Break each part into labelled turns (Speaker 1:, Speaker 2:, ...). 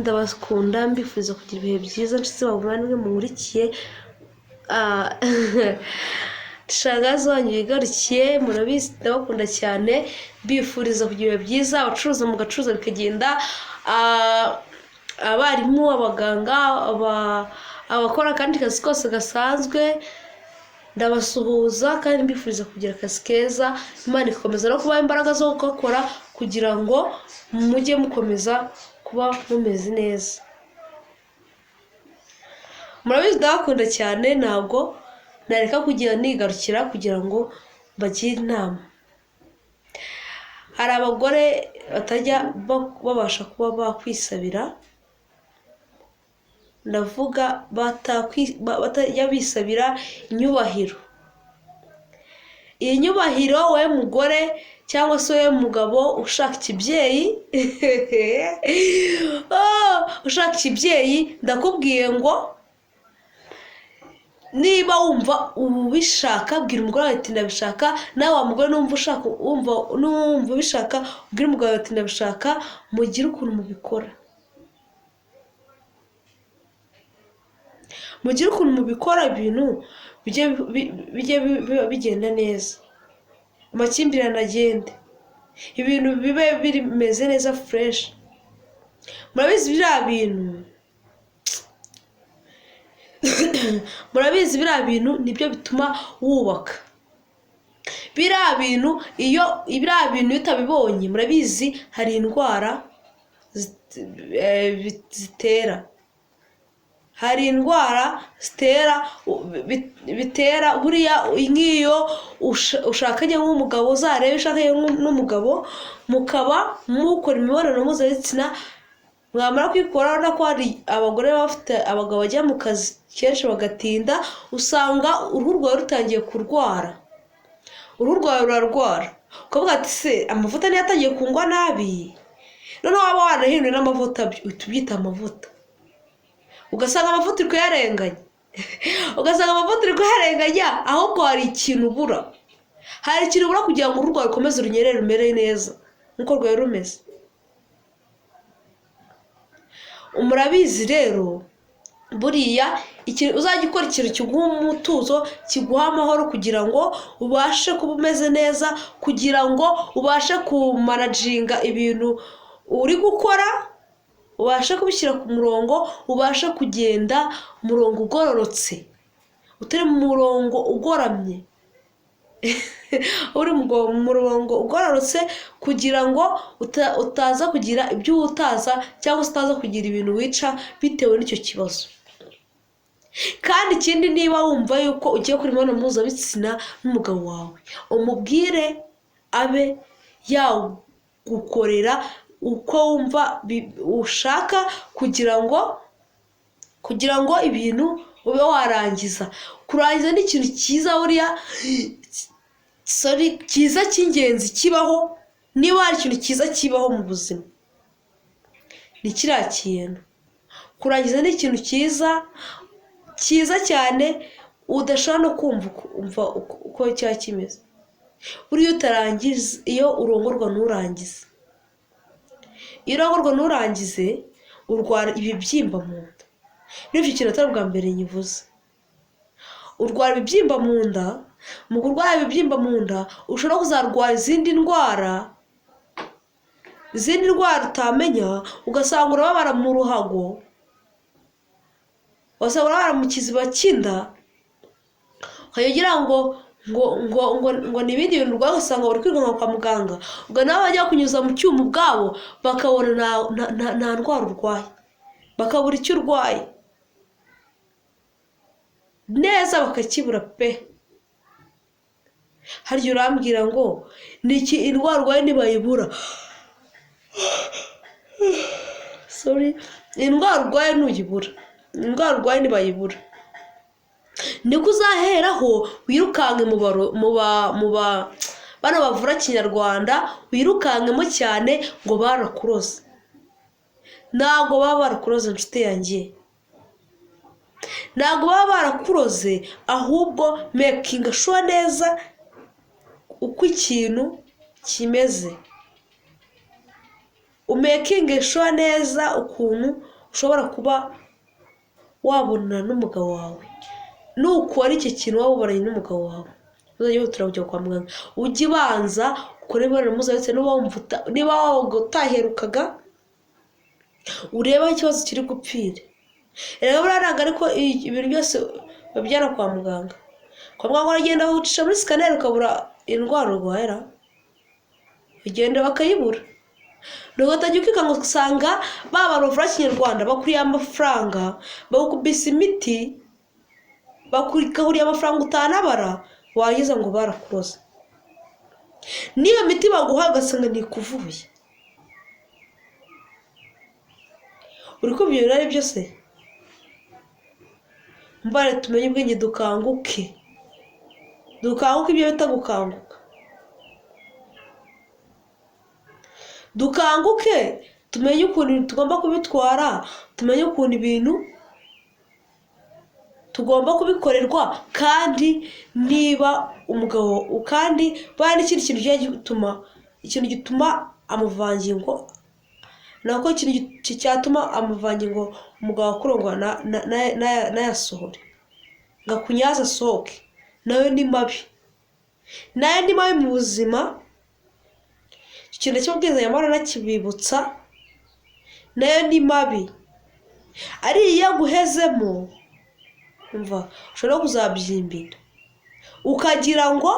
Speaker 1: ndabakunda mbifuza kugira ibihe byiza nshize bavandimwe murikiye shangazi wanyu yigarukiye murabizi ndabakunda cyane mbifuriza kugira ibihe byiza abacuruza mu gacuruza bikagenda abarimu abaganga abakora kandi kazi kose gasanzwe ndabasuhuza kandi mbifuriza kugira akazi keza Imana ikomeza no kubaha imbaraga zo gukora kugira ngo mujye mukomeza kuba mumeze neza murabizi ndabakunda cyane ntabwo nareka kugira nigarukira kugira ngo bagire inama hari abagore batajya babasha kuba bakwisabira ndavuga batajya bisabira inyubahiro iyi nyubahiro we mugore cyangwa se we mugabo ushaka ikibyeyi ushaka ikibyeyi ndakubwiye ngo niba wumva ubishaka bwira umugore wawe ati ndabishaka nawe wa mugore numva ubishaka ubwira umugabo ati ndabishaka mugire ukuntu mubikora mugire ukuntu mubikora ibintu bijye bigenda neza amakimbirane agende ibintu bibe bimeze neza fresh murabizi biriya bintu nibyo bituma wubaka biriya bintu iyo utabibonye murabizi hari indwara zitera hari indwara bitera buriya nk'iyo ushakanye nk'umugabo uzarebe ushakanye n'umugabo mukaba mukora imibonano mpuzabitsina mwamara kwikora urabona ko hari abagore bafite abagabo bajya mu kazi kenshi bagatinda usanga uruhu rwawe rutangiye kurwara uruhu rwawe rurarwara ukavuga ati se amavuta niyo atangiye kungwa nabi noneho waba wanahinduye n'amavuta tubyita amavuta ugasanga amavuta uri kuyarenganya ahubwo hari ikintu ubura kugira ngo uruhu rwawe rukomeze runyerere rumere neza nk'uko rwari rumeze murabizi rero buriya uzajya ukora ikintu kiguha umutuzo kiguha amahoro kugira ngo ubashe kuba umeze neza kugira ngo ubashe kumanaginga ibintu uri gukora ubashe kubishyira ku murongo ubashe kugenda umurongo ugororotse utari mu murongo ugoramye uri mu murongo ugororotse kugira ngo utaza kugira ibyo utaza cyangwa utaza kugira ibintu wica bitewe n'icyo kibazo kandi ikindi niba wumva yuko ugiye kuri imibonano mpuzabitsina n'umugabo wawe umubwire abe yagukorera uko wumva ushaka kugira ngo ibintu ube warangiza kurangiza ni ikintu cyiza buriya cyiza cy'ingenzi kibaho niba hari ikintu cyiza kibaho mu buzima ni kiriya kintu kurangiza ni ikintu cyiza cyane udashobora no kumva uko cyaba kimeze buriya utarangiza iyo urongorwa nturangize urwara ibibyimba mu nda n'icyo kintu atari ubwa mbere nyivuze urwara ibibyimba mu nda mu kurwara ibibyimba mu nda ushobora kuzarwara izindi ndwara utamenya ugasanga urababara mu ruhago ugasanga urababara mu kiziba cy'inda ukagira ngo ni ibindi bintu urwaye ugasanga bari kwirukanka kwa muganga ubwo nabo bajya kunyuza mu cyuma ubwabo bakabona nta ndwara urwaye bakabura icyo urwaye neza bakakibura pe harya urambwira ngo niki indwara urwaye ntibayibura indwara urwaye ntibayibura niko uzaheraho wirukanke bano bavura kinyarwanda wirukankemo cyane ngo barakuroze ntabwo baba barakuroze inshuti yanjye ntabwo baba barakuroze ahubwo makinga sure neza uko ikintu kimeze umekinge sure neza ukuntu ushobora kuba wabonana n'umugabo wawe. Nukora iki kintu waba uboranye n'umugabo wawe uzajya wihutira kujya kwa muganga, ujye ubanza ukore imibonano mpuzabitsina niba utaherukaga urebe aho ikibazo kiri gupfira. Rero buraraga ariko ibintu byose babyara kwa muganga. Kwa muganga uragenda bagucisha muri scanner ukabura indwara urwaye, ugenda bakayibura. Nuko utajya ukikanga usanga babarovura Kinyarwanda bakuriye amafaranga, bagukubise imiti, bakuriye amafaranga utanabara, wagize ngo barakuroza. Niyo miti baguha ugasanga ntikuvuye. Uri kubyura ari byose. Mbare tumenye ubwenge dukanguke ibyo bita gukanguka. Dukanguke tumenye ukuntu tugomba kubitwara, tumenye ukuntu ibintu tugomba kubikorerwa, kandi niba umugabo kandi bari ikindi kintu gituma amavangingo nako ikintu cyatuma amavangingo umugabo akurongwa nayasohore ngakunyaza soke, nayo ni mabi mu buzima. Ikintu cy'ubwiza yamara nakibibutsa, nayo ni mabi. Ari iyo guhezemo umva ushobora kuzabyimbira ukagira ngo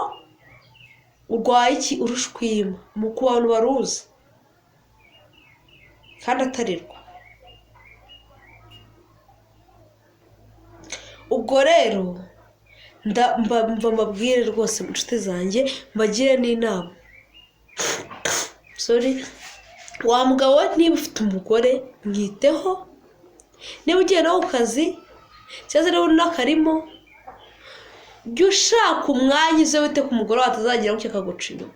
Speaker 1: urwaye iki urushwima mu kubantu baruzi kandi atarirwa. Ubwo rero mbabwire rwose inshuti zanjye, mbagire n'inama. Wa mugabo niba ufite umugore mwiteho, niba ugiye no ku kazi cyangwa niba unakarimo, jya ushaka umwanya uze wite ku mugore atazagira ngo akaguca inyuma.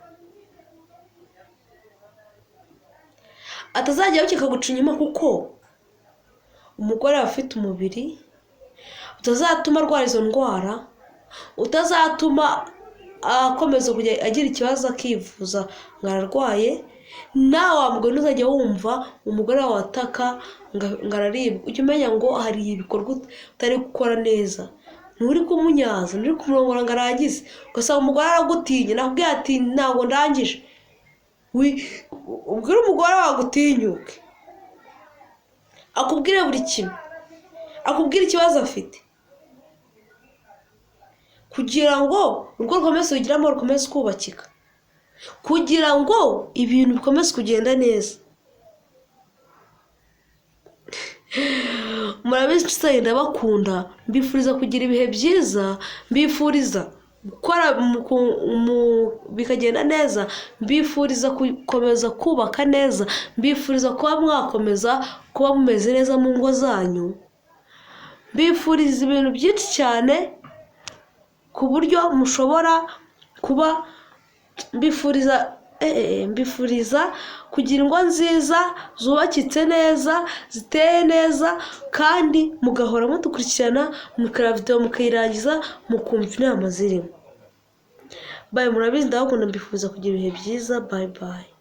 Speaker 1: Atazagira ngo akaguca inyuma kuko umugore aba afite umubiri utazatuma arwara izo ndwara, utazatuma akomeza kujya agira ikibazo akivuza ngo ararwaye. Nawe wa mugore uzajya wumva umugore wawe ataka ngo araribwa, ujye umenya ngo hari ibikorwa utari gukora neza, nturi kumunyaza, nturi kumurongora ngo arangize, ugasanga umugore aragutinya. Nakubwiye ati ntabwo ndangije. Ubwire umugore wawe agutinyuke, akubwire buri kimwe, akubwire ikibazo afite, kugira ngo urugo rukomeze rugire amahoro, rukomeze kubakika, kugira ngo ibintu bikomeze kugenda neza. Murabizi cyane ndabakunda, mbifuriza kugira ibihe byiza, mbifuriza gukora bikagenda neza, mbifuriza gukomeza kubaka neza, mbifuriza kuba mwakomeza kuba mumeze neza mu ngo zanyu, mbifuriza ibintu byinshi cyane ku buryo mushobora kuba mbifuriza kugira ingo nziza zubakitse neza, ziteye neza, kandi mugahora mudukurikirana, mukareba video mukayirangiza mukumva inama zirimo. Bye, murabizi ndabakunda, mbifuriza kugira ibihe byiza. Bye bye.